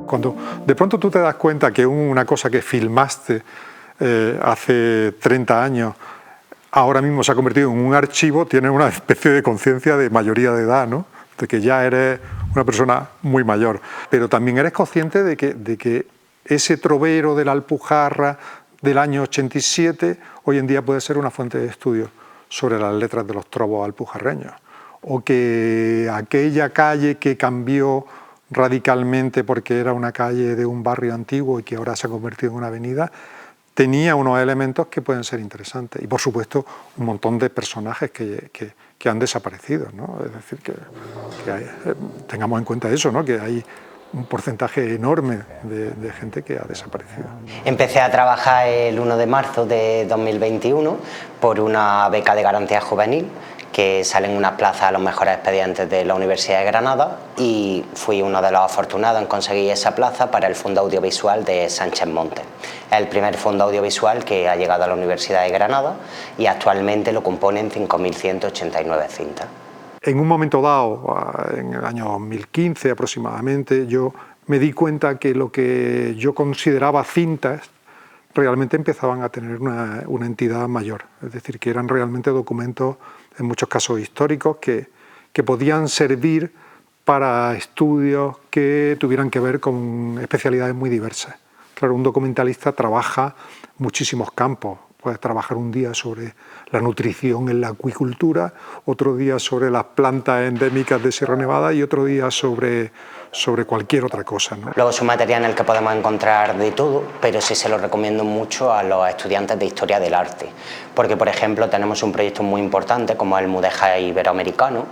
Cuando de pronto tú te das cuenta que una cosa que filmaste hace 30 años ahora mismo se ha convertido en un archivo, tienes una especie de conciencia de mayoría de edad, ¿no? De que ya eres una persona muy mayor. Pero también eres consciente de que ese trovero de la Alpujarra del año 87 hoy en día puede ser una fuente de estudio sobre las letras de los trovos alpujarreños. O que aquella calle que cambió radicalmente porque era una calle de un barrio antiguo y que ahora se ha convertido en una avenida, tenía unos elementos que pueden ser interesantes. Y por supuesto un montón de personajes que han desaparecido, ¿no? Es decir, tengamos en cuenta eso, ¿no? Que hay un porcentaje enorme de gente que ha desaparecido. Empecé a trabajar el 1 de marzo de 2021 por una beca de garantía juvenil que salen unas plazas a los mejores expedientes de la Universidad de Granada y fui uno de los afortunados en conseguir esa plaza para el Fondo Audiovisual de Sánchez Montes. Es el primer fondo audiovisual que ha llegado a la Universidad de Granada y actualmente lo componen 5.189 cintas. En un momento dado, en el año 2015 aproximadamente, yo me di cuenta que lo que yo consideraba cintas realmente empezaban a tener una entidad mayor, es decir, que eran realmente documentos, en muchos casos históricos, que podían servir para estudios que tuvieran que ver con especialidades muy diversas. Claro, un documentalista trabaja muchísimos campos. Puedes trabajar un día sobre la nutrición en la acuicultura, otro día sobre las plantas endémicas de Sierra Nevada y otro día sobre cualquier otra cosa, ¿no? Luego es un material en el que podemos encontrar de todo, pero sí se lo recomiendo mucho a los estudiantes de Historia del Arte, porque por ejemplo tenemos un proyecto muy importante como el Mudéjar Iberoamericano,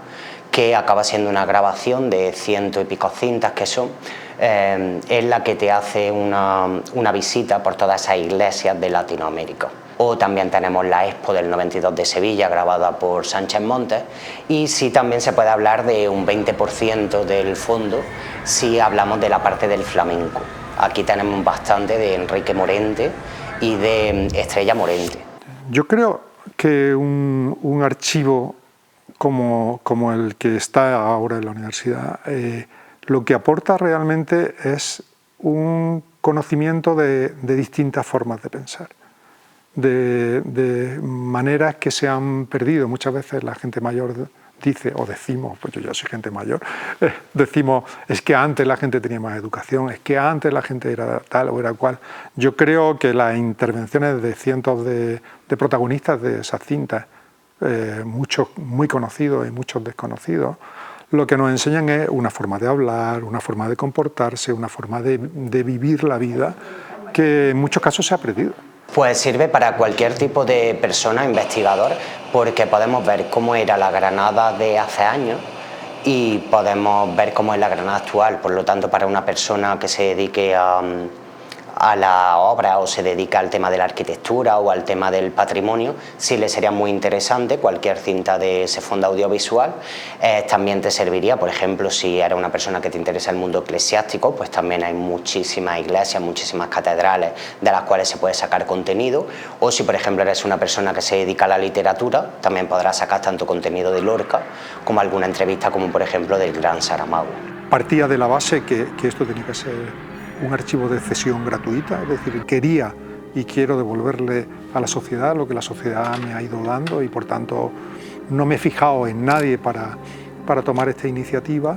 que acaba siendo una grabación de 100 y pico cintas que son, en la que te hace una visita por todas esas iglesias de Latinoamérica. O también tenemos la Expo del 92 de Sevilla, grabada por Sánchez Montes, y sí también se puede hablar de un 20% del fondo si hablamos de la parte del flamenco. Aquí tenemos bastante de Enrique Morente y de Estrella Morente. Yo creo que un archivo como el que está ahora en la universidad, lo que aporta realmente es un conocimiento de distintas formas de pensar. De maneras que se han perdido. Muchas veces la gente mayor dice, o decimos, pues yo ya soy gente mayor, decimos, es que antes la gente tenía más educación, es que antes la gente era tal o era cual. Yo creo que las intervenciones de cientos de protagonistas de esas cintas, muchos muy conocidos y muchos desconocidos, lo que nos enseñan es una forma de hablar, una forma de comportarse, una forma de vivir la vida, que en muchos casos se ha perdido. Pues sirve para cualquier tipo de persona, investigador, porque podemos ver cómo era la Granada de hace años y podemos ver cómo es la Granada actual. Por lo tanto, para una persona que se dedique a la obra o se dedica al tema de la arquitectura o al tema del patrimonio, sí le sería muy interesante cualquier cinta de ese fondo audiovisual. También te serviría, por ejemplo, si eres una persona que te interesa el mundo eclesiástico, pues también hay muchísimas iglesias, muchísimas catedrales de las cuales se puede sacar contenido, o si por ejemplo eres una persona que se dedica a la literatura, también podrás sacar tanto contenido de Lorca como alguna entrevista como por ejemplo del gran Saramago. Partía de la base que esto tenía que ser un archivo de cesión gratuita, es decir, quería y quiero devolverle a la sociedad lo que la sociedad me ha ido dando y por tanto no me he fijado en nadie para tomar esta iniciativa.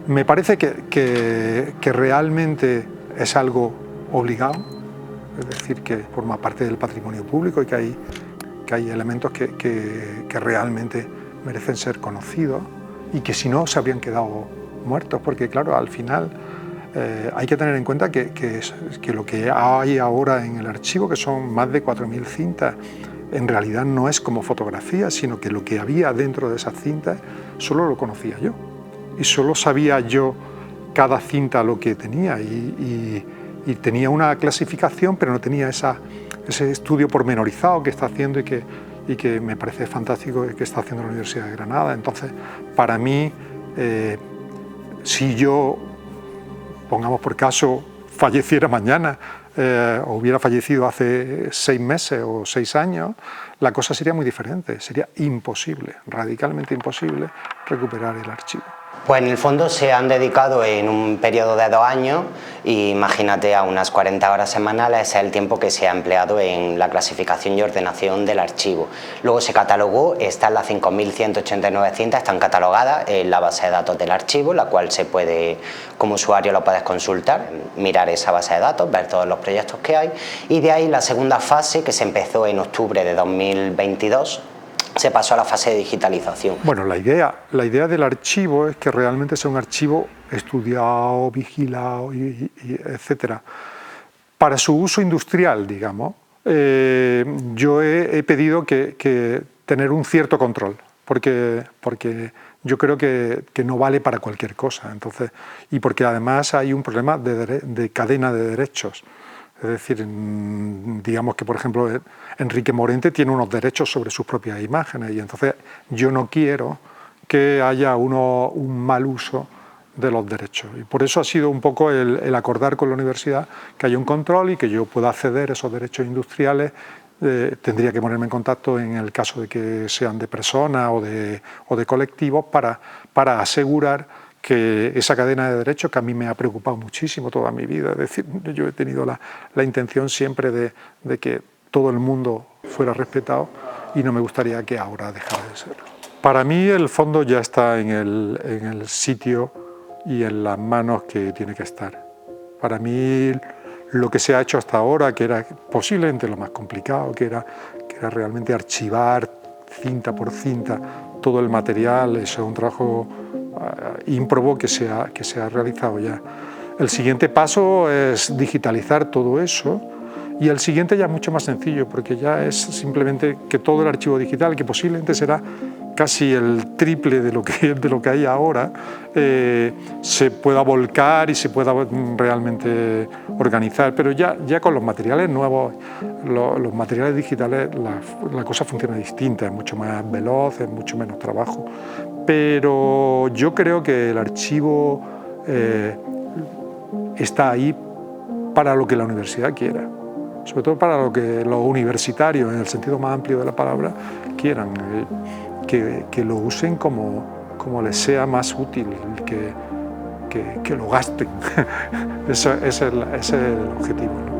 Me parece que realmente es algo obligado, es decir, que forma parte del patrimonio público y que hay elementos que realmente merecen ser conocidos y que si no se habrían quedado muertos, porque claro, al final hay que tener en cuenta que lo que hay ahora en el archivo, que son más de 4.000 cintas, en realidad no es como fotografía, sino que lo que había dentro de esas cintas solo lo conocía yo. Y solo sabía yo cada cinta lo que tenía y tenía una clasificación, pero no tenía ese estudio pormenorizado que está haciendo y que me parece fantástico que está haciendo la Universidad de Granada. Entonces, para mí, si yo, pongamos por caso, falleciera mañana, o hubiera fallecido hace 6 meses o 6 años, la cosa sería muy diferente, sería imposible, radicalmente imposible recuperar el archivo. Pues en el fondo se han dedicado en un periodo de 2 años, y imagínate, a unas 40 horas semanales, ese es el tiempo que se ha empleado en la clasificación y ordenación del archivo. Luego se catalogó, están las 5.189 cintas, están catalogadas en la base de datos del archivo, la cual se puede, como usuario lo puedes consultar, mirar esa base de datos, ver todos los proyectos que hay, y de ahí la segunda fase, que se empezó en octubre de 2022, se pasó a la fase de digitalización. Bueno, la idea del archivo es que realmente sea un archivo estudiado, vigilado, etcétera. Para su uso industrial, digamos, yo he pedido que tener un cierto control, porque yo creo que no vale para cualquier cosa, entonces, y porque además hay un problema de cadena de derechos. Es decir, digamos que, por ejemplo, Enrique Morente tiene unos derechos sobre sus propias imágenes, y entonces yo no quiero que haya un mal uso de los derechos. Y por eso ha sido un poco el acordar con la universidad que haya un control y que yo pueda acceder a esos derechos industriales. Tendría que ponerme en contacto en el caso de que sean de personas o de colectivos para asegurar que esa cadena de derechos, que a mí me ha preocupado muchísimo toda mi vida, es decir, yo he tenido la intención siempre de que todo el mundo fuera respetado, y no me gustaría que ahora dejara de serlo. Para mí el fondo ya está en el sitio y en las manos que tiene que estar. Para mí lo que se ha hecho hasta ahora, que era posiblemente lo más complicado, que era realmente archivar cinta por cinta todo el material, eso es un trabajo ímprobo que se ha realizado ya. El siguiente paso es digitalizar todo eso, y el siguiente ya es mucho más sencillo, porque ya es simplemente que todo el archivo digital, que posiblemente será casi el triple de lo que hay ahora, se pueda volcar y se pueda realmente organizar. Pero ya con los materiales nuevos, los materiales digitales, la cosa funciona distinta, es mucho más veloz, es mucho menos trabajo. Pero yo creo que el archivo está ahí para lo que la universidad quiera, sobre todo para lo que los universitarios, en el sentido más amplio de la palabra, quieran, que lo usen como les sea más útil, que lo gasten. Ese es el objetivo, ¿no?